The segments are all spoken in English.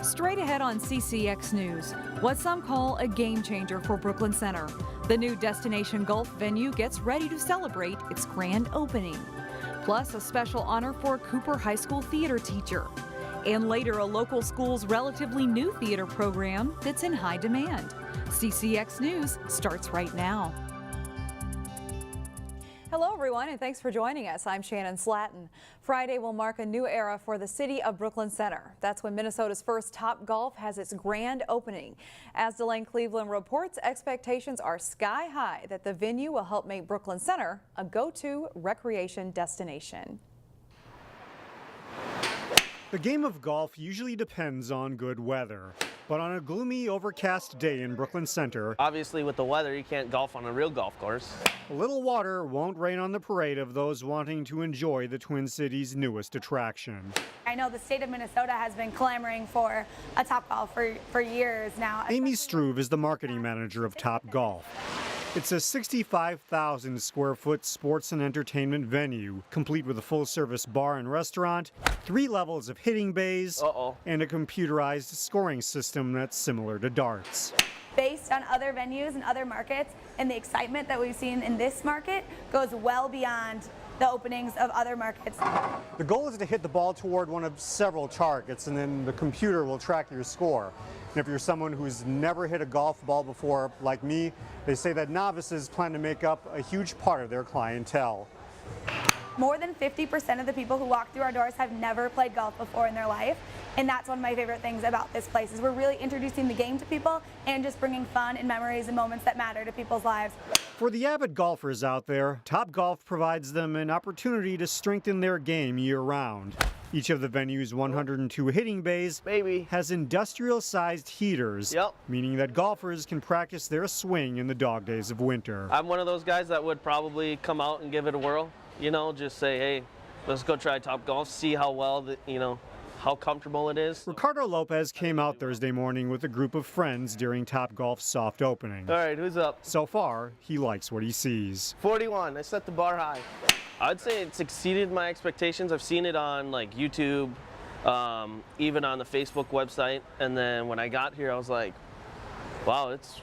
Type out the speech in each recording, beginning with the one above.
Straight ahead on CCX News, what some call a game changer for Brooklyn Center. The new Destination Golf venue gets ready to celebrate its grand opening. Plus, a special honor for a Cooper High School theater teacher. And later, a local school's relatively new theater program that's in high demand. CCX News starts right now. Hello, everyone, and thanks for joining us. I'm Shannon Slatton. Friday will mark a new era for the city of Brooklyn Center. That's when Minnesota's first Topgolf has its grand opening. As Delane Cleveland reports, expectations are sky high that the venue will help make Brooklyn Center a go-to recreation destination. The game of golf usually depends on good weather. But on a gloomy, overcast day in Brooklyn Center, obviously with the weather, you can't golf on a real golf course. A little water won't rain on the parade of those wanting to enjoy the Twin Cities' newest attraction. I know the state of Minnesota has been clamoring for a Topgolf for years now. Amy Struve is the marketing manager of Topgolf. It's a 65,000 square foot sports and entertainment venue, complete with a full service bar and restaurant, 3 levels of hitting bays, and a computerized scoring system that's similar to darts. Based on other venues and other markets, and the excitement that we've seen in this market goes well beyond the openings of other markets. The goal is to hit the ball toward one of several targets, and then the computer will track your score. And if you're someone who's never hit a golf ball before, like me, they say that novices plan to make up a huge part of their clientele. More than 50% of the people who walk through our doors have never played golf before in their life. And that's one of my favorite things about this place is we're really introducing the game to people and just bringing fun and memories and moments that matter to people's lives. For the avid golfers out there, Topgolf provides them an opportunity to strengthen their game year-round. Each of the venue's 102 hitting bays has industrial-sized heaters, meaning that golfers can practice their swing in the dog days of winter. I'm one of those guys that would probably come out and give it a whirl. You know, just say, hey, let's go try Topgolf, see how well, how comfortable it is. Ricardo Lopez came out Thursday morning with a group of friends during Topgolf's soft opening. All right, who's up? So far, he likes what he sees. 41, I set the bar high. I'd say it's exceeded my expectations. I've seen it on like YouTube, even on the Facebook website. And then when I got here, I was like, wow, it's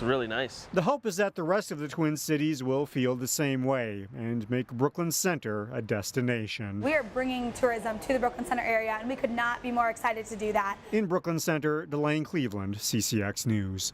really nice. The hope is that the rest of the Twin Cities will feel the same way and make Brooklyn Center a destination. We are bringing tourism to the Brooklyn Center area, and we could not be more excited to do that. In Brooklyn Center, Delane Cleveland, CCX News.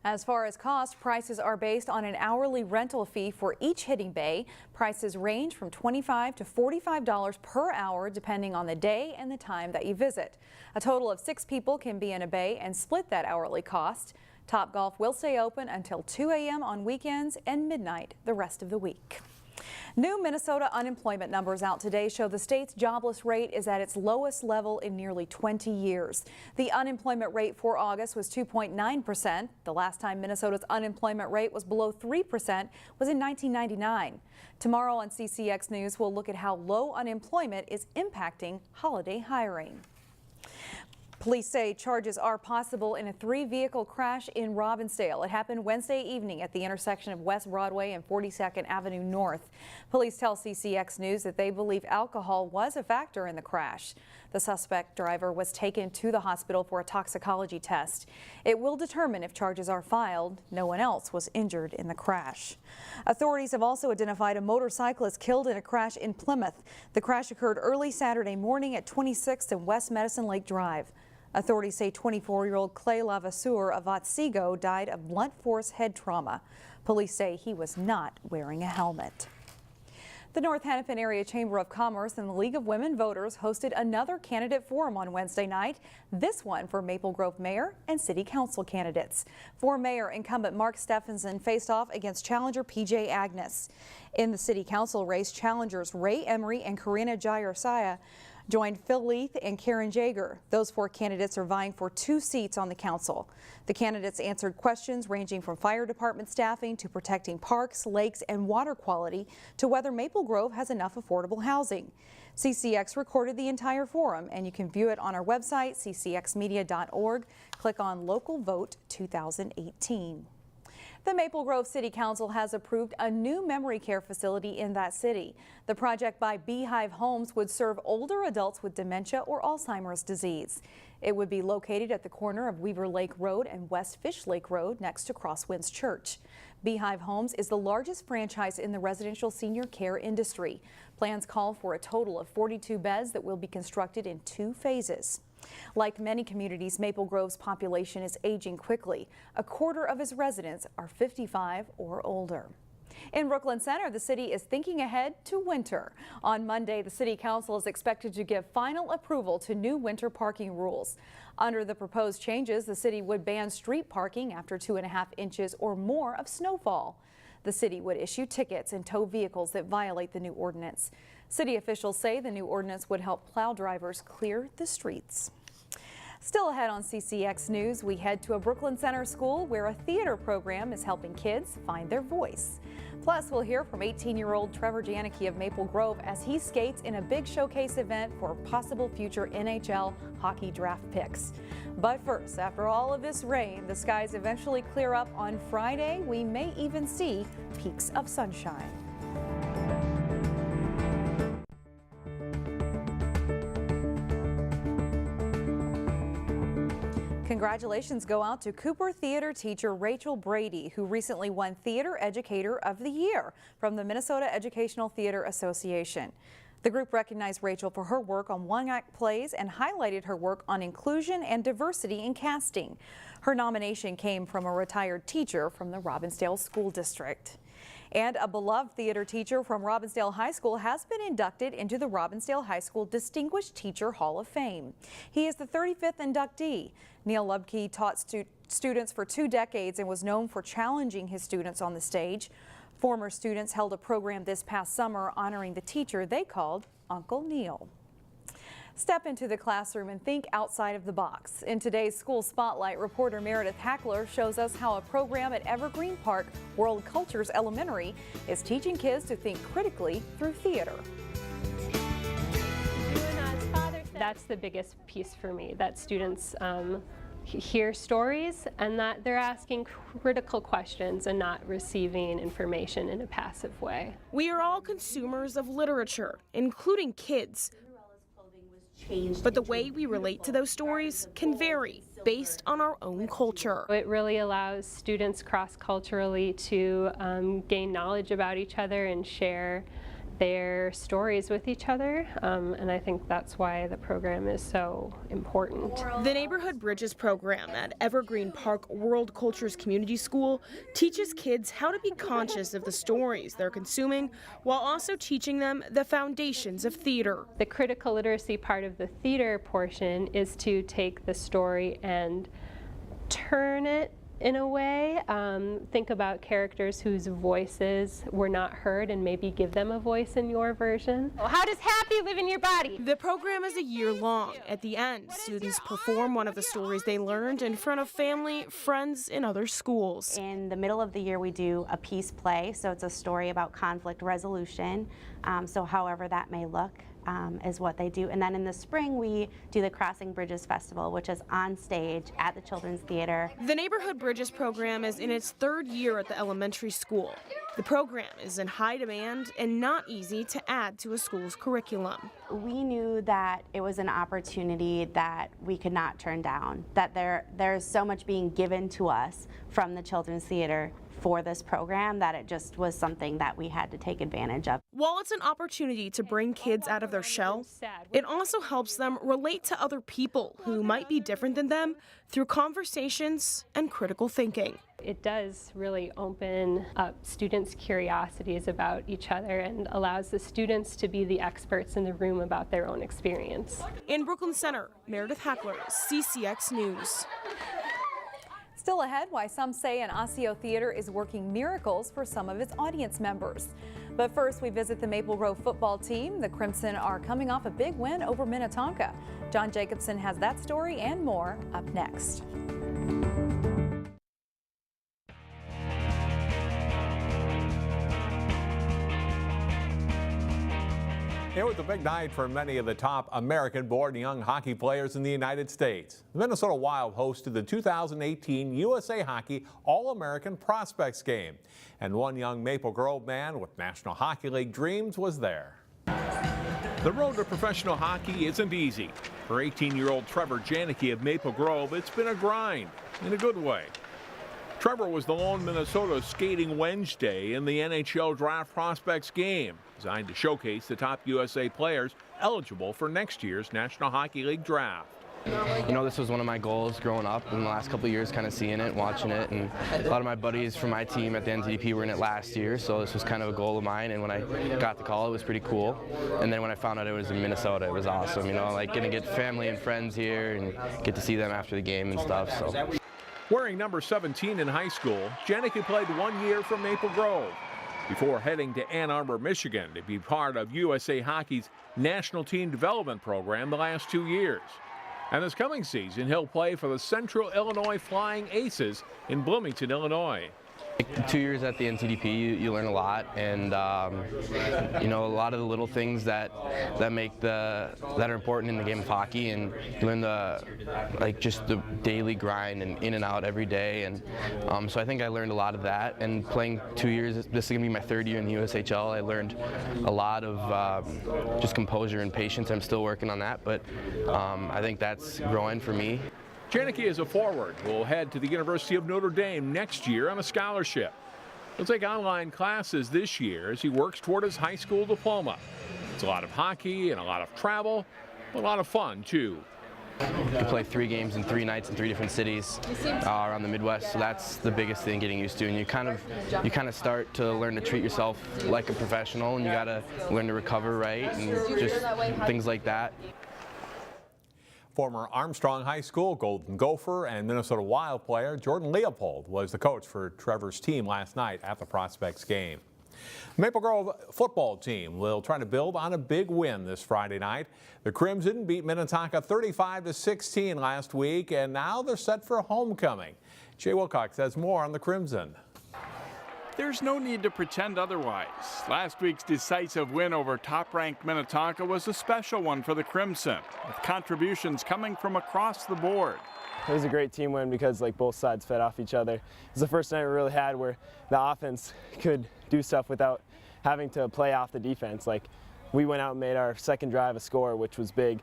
As far as cost, prices are based on an hourly rental fee for each hitting bay. Prices range from $25 to $45 per hour depending on the day and the time that you visit. A total of 6 people can be in a bay and split that hourly cost. Topgolf will stay open until 2 a.m. on weekends and midnight the rest of the week. New Minnesota unemployment numbers out today show the state's jobless rate is at its lowest level in nearly 20 years. The unemployment rate for August was 2.9%. The last time Minnesota's unemployment rate was below 3% was in 1999. Tomorrow on CCX News, we'll look at how low unemployment is impacting holiday hiring. Police say charges are possible in a 3-vehicle crash in Robbinsdale. It happened Wednesday evening at the intersection of West Broadway and 42nd Avenue North. Police tell CCX News that they believe alcohol was a factor in the crash. The suspect driver was taken to the hospital for a toxicology test. It will determine if charges are filed. No one else was injured in the crash. Authorities have also identified a motorcyclist killed in a crash in Plymouth. The crash occurred early Saturday morning at 26th and West Medicine Lake Drive. Authorities say 24-year-old Clay Lavasseur of Osseo died of blunt force head trauma. Police say he was not wearing a helmet. The North Hennepin Area Chamber of Commerce and the League of Women Voters hosted another candidate forum on Wednesday night, this one for Maple Grove Mayor and City Council candidates. For Mayor, incumbent Mark Stephenson faced off against challenger PJ Agnes. In the City Council race, challengers Ray Emery and Karina Jairsiah joined Phil Leith and Karen Jager. Those 4 candidates are vying for 2 seats on the council. The candidates answered questions ranging from fire department staffing to protecting parks, lakes, and water quality to whether Maple Grove has enough affordable housing. CCX recorded the entire forum, and you can view it on our website, ccxmedia.org. Click on Local Vote 2018. The Maple Grove City Council has approved a new memory care facility in that city. The project by BeeHive Homes would serve older adults with dementia or Alzheimer's disease. It would be located at the corner of Weaver Lake Road and West Fish Lake Road next to Crosswinds Church. BeeHive Homes is the largest franchise in the residential senior care industry. Plans call for a total of 42 beds that will be constructed in 2 phases. Like many communities, Maple Grove's population is aging quickly. A quarter of its residents are 55 or older. In Brooklyn Center, the city is thinking ahead to winter. On Monday, the City Council is expected to give final approval to new winter parking rules. Under the proposed changes, the city would ban street parking after 2.5 inches or more of snowfall. The city would issue tickets and tow vehicles that violate the new ordinance. City officials say the new ordinance would help plow drivers clear the streets. Still ahead on CCX News, we head to a Brooklyn Center school where a theater program is helping kids find their voice. Plus, we'll hear from 18-year-old Trevor Janicke of Maple Grove as he skates in a big showcase event for possible future NHL hockey draft picks. But first, after all of this rain, the skies eventually clear up on Friday. We may even see peaks of sunshine. Congratulations go out to Cooper Theater teacher Rachel Brady, who recently won Theater Educator of the Year from the Minnesota Educational Theater Association. The group recognized Rachel for her work on one-act plays and highlighted her work on inclusion and diversity in casting. Her nomination came from a retired teacher from the Robbinsdale School District. And a beloved theater teacher from Robbinsdale High School has been inducted into the Robbinsdale High School Distinguished Teacher Hall of Fame. He is the 35th inductee. Neil Lubke taught students for 2 decades and was known for challenging his students on the stage. Former students held a program this past summer honoring the teacher they called Uncle Neil. Step into the classroom and think outside of the box. In today's School Spotlight, reporter Meredith Hackler shows us how a program at Evergreen Park World Cultures Elementary is teaching kids to think critically through theater. That's the biggest piece for me, that students hear stories and that they're asking critical questions and not receiving information in a passive way. We are all consumers of literature, including kids. But the way we relate to those stories can vary based on our own culture. It really allows students cross-culturally to gain knowledge about each other and share their stories with each other, and I think that's why the program is so important. The Neighborhood Bridges program at Evergreen Park World Cultures Community School teaches kids how to be conscious of the stories they're consuming while also teaching them the foundations of theater. The critical literacy part of the theater portion is to take the story and turn it in a way, think about characters whose voices were not heard and maybe give them a voice in your version. How does happy live in your body? The program is a year long. At the end, students perform one of the stories they learned in front of family, friends, and other schools. In the middle of the year, we do a peace play, so it's a story about conflict resolution, so however that may look. Is what they do. And then in the spring, we do the Crossing Bridges Festival, which is on stage at the Children's Theater. The Neighborhood Bridges program is in its 3rd year at the elementary school. The program is in high demand and not easy to add to a school's curriculum. We knew that it was an opportunity that we could not turn down, that there's so much being given to us from the Children's Theater for this program that it just was something that we had to take advantage of. While it's an opportunity to bring kids out of their shell, it also helps them relate to other people who might be different than them through conversations and critical thinking. It does really open up students' curiosities about each other and allows the students to be the experts in the room about their own experience. In Brooklyn Center, Meredith Hackler, CCX News. Still ahead, why some say an Osseo theater is working miracles for some of its audience members. But first, we visit the Maple Grove football team. The Crimson are coming off a big win over Minnetonka. John Jacobson has that story and more up next. It was a big night for many of the top American-born young hockey players in the United States. The Minnesota Wild hosted the 2018 USA Hockey All-American Prospects Game. And one young Maple Grove man with National Hockey League dreams was there. The road to professional hockey isn't easy. For 18-year-old Trevor Janicke of Maple Grove, it's been a grind, in a good way. Trevor was the lone Minnesota skating Wednesday in the NHL Draft Prospects Game, designed to showcase the top USA players eligible for next year's National Hockey League Draft. You know, this was one of my goals growing up in the last couple of years, kind of seeing it, watching it, and a lot of my buddies from my team at the NTDP were in it last year, so this was kind of a goal of mine, and when I got the call, it was pretty cool. And then when I found out it was in Minnesota, it was awesome, you know, like getting to get family and friends here and get to see them after the game and stuff. So. Wearing number 17 in high school, Janicke played 1 year for Maple Grove before heading to Ann Arbor, Michigan to be part of USA Hockey's National Team Development Program the last 2 years. And this coming season, he'll play for the Central Illinois Flying Aces in Bloomington, Illinois. 2 years at the NTDP, you learn a lot, and you know, a lot of the little things that are important in the game of hockey, and you learn just the daily grind and in and out every day, and so I think I learned a lot of that. And playing 2 years, this is going to be my third year in the USHL. I learned a lot of just composure and patience. I'm still working on that, but I think that's growing for me. Janicke is a forward who will head to the University of Notre Dame next year on a scholarship. He'll take online classes this year as he works toward his high school diploma. It's a lot of hockey and a lot of travel, a lot of fun too. We play 3 games in 3 nights in 3 different cities around the Midwest, so that's the biggest thing, getting used to. And you kind of start to learn to treat yourself like a professional, and you got to learn to recover right and just things like that. Former Armstrong High School Golden Gopher and Minnesota Wild player Jordan Leopold was the coach for Trevor's team last night at the Prospects game. Maple Grove football team will try to build on a big win this Friday night. The Crimson beat Minnetonka 35-16 last week, and now they're set for homecoming. Jay Wilcox has more on the Crimson. There's no need to pretend otherwise. Last week's decisive win over top-ranked Minnetonka was a special one for the Crimson, with contributions coming from across the board. It was a great team win because both sides fed off each other. It was the first night we really had where the offense could do stuff without having to play off the defense. We went out and made our second drive a score, which was big.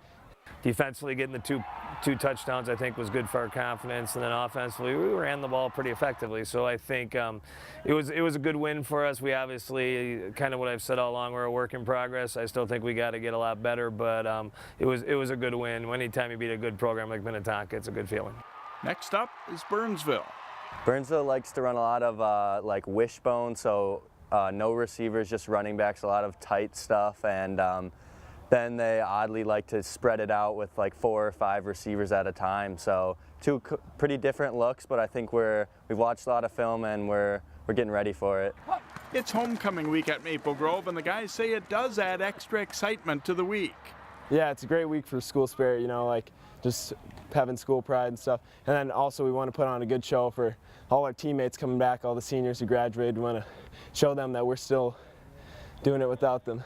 Defensively, getting the two touchdowns, I think, was good for our confidence, and then offensively, we ran the ball pretty effectively. So I think it was a good win for us. We obviously, kind of what I've said all along, we're a work in progress. I still think we got to get a lot better, but it was a good win. Anytime you beat a good program like Minnetonka, it's a good feeling. Next up is Burnsville. Burnsville likes to run a lot of wishbone, so no receivers, just running backs, a lot of tight stuff, and then they oddly like to spread it out with 4 or 5 receivers at a time. So 2 pretty different looks, but I think we've watched a lot of film and we're getting ready for it. It's homecoming week at Maple Grove, and the guys say it does add extra excitement to the week. Yeah, it's a great week for school spirit, just having school pride and stuff. And then also we want to put on a good show for all our teammates coming back, all the seniors who graduated. We want to show them that we're still doing it without them.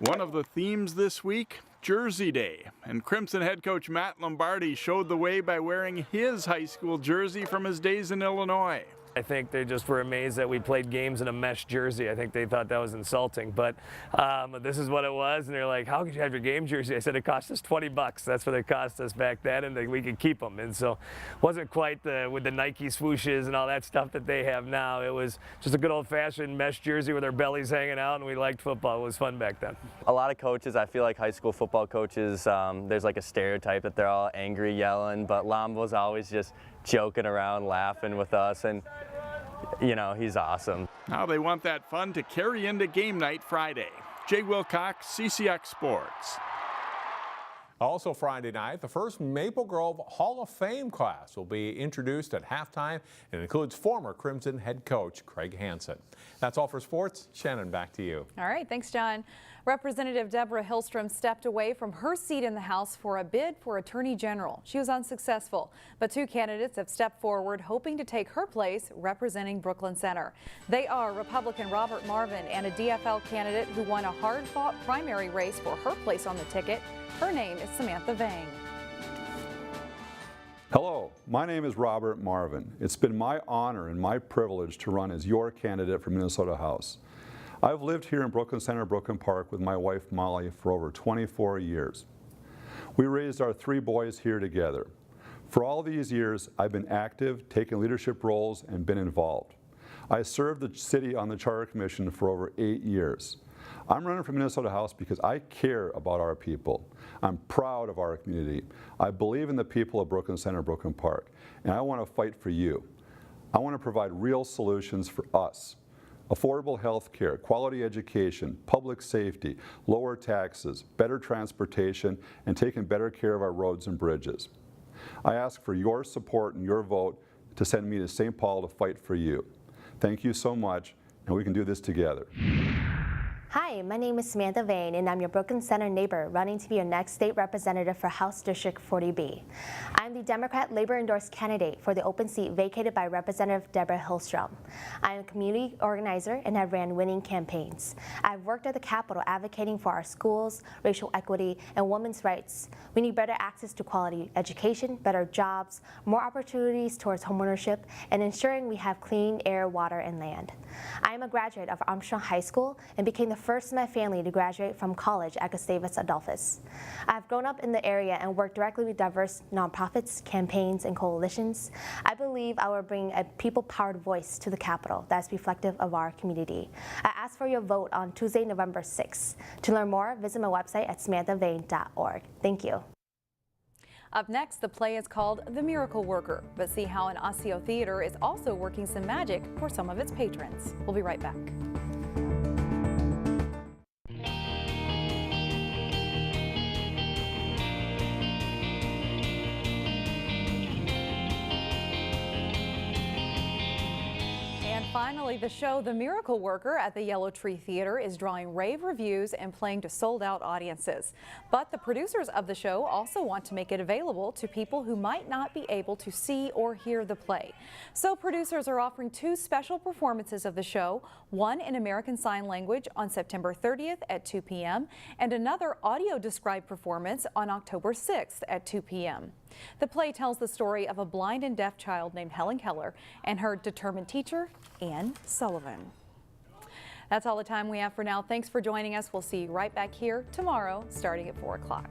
One of the themes this week, Jersey Day, and Crimson head coach Matt Lombardi showed the way by wearing his high school jersey from his days in Illinois. I think they just were amazed that we played games in a mesh jersey. I think they thought that was insulting, but this is what it was, and they're like, how could you have your game jersey? I said, it cost us $20. That's what it cost us back then, and we could keep them. And so it wasn't quite with the Nike swooshes and all that stuff that they have now. It was just a good old-fashioned mesh jersey with our bellies hanging out, and we liked football. It was fun back then. A lot of coaches, I feel like high school football coaches, there's a stereotype that they're all angry, yelling, but Lambo's always just joking around, laughing with us, and he's awesome. Now they want that fun to carry into game night Friday. Jay Wilcox, CCX Sports. Also Friday night, the first Maple Grove Hall of Fame class will be introduced at halftime and includes former Crimson head coach Craig Hansen. That's all for sports. Shannon, back to you. All right, thanks, John. Representative Deborah Hillstrom stepped away from her seat in the House for a bid for Attorney General. She was unsuccessful, but two candidates have stepped forward hoping to take her place representing Brooklyn Center. They are Republican Robert Marvin and a DFL candidate who won a hard-fought primary race for her place on the ticket. Her name is Samantha Vang. Hello, my name is Robert Marvin. It's been my honor and my privilege to run as your candidate for Minnesota House. I've lived here in Brooklyn Center, Brooklyn Park with my wife Molly for over 24 years. We raised our 3 boys here together. For all these years, I've been active, taken leadership roles, and been involved. I served the city on the Charter Commission for over 8 years. I'm running for Minnesota House because I care about our people. I'm proud of our community. I believe in the people of Brooklyn Center, Brooklyn Park, and I want to fight for you. I want to provide real solutions for us. Affordable health care, quality education, public safety, lower taxes, better transportation, and taking better care of our roads and bridges. I ask for your support and your vote to send me to St. Paul to fight for you. Thank you so much, and we can do this together. Hi, my name is Samantha Vang, and I'm your Brooklyn Center neighbor running to be your next state representative for House District 40B. I'm the Democrat labor-endorsed candidate for the open seat vacated by Representative Deborah Hillstrom. I'm a community organizer and have ran winning campaigns. I've worked at the Capitol advocating for our schools, racial equity, and women's rights. We need better access to quality education, better jobs, more opportunities towards homeownership, and ensuring we have clean air, water, and land. I am a graduate of Armstrong High School and became the first in my family to graduate from college at Gustavus Adolphus. I've grown up in the area and worked directly with diverse nonprofits, campaigns, and coalitions. I believe I will bring a people-powered voice to the Capitol that's reflective of our community. I ask for your vote on Tuesday, November 6th. To learn more, visit my website at samanthavain.org. Thank you. Up next, the play is called The Miracle Worker, but see how an Osseo theater is also working some magic for some of its patrons. We'll be right back. Finally, the show The Miracle Worker at the Yellow Tree Theater is drawing rave reviews and playing to sold-out audiences. But the producers of the show also want to make it available to people who might not be able to see or hear the play. So producers are offering 2 special performances of the show, one in American Sign Language on September 30th at 2 p.m. and another audio-described performance on October 6th at 2 p.m. The play tells the story of a blind and deaf child named Helen Keller and her determined teacher, Anne Sullivan. That's all the time we have for now. Thanks for joining us. We'll see you right back here tomorrow starting at 4 o'clock.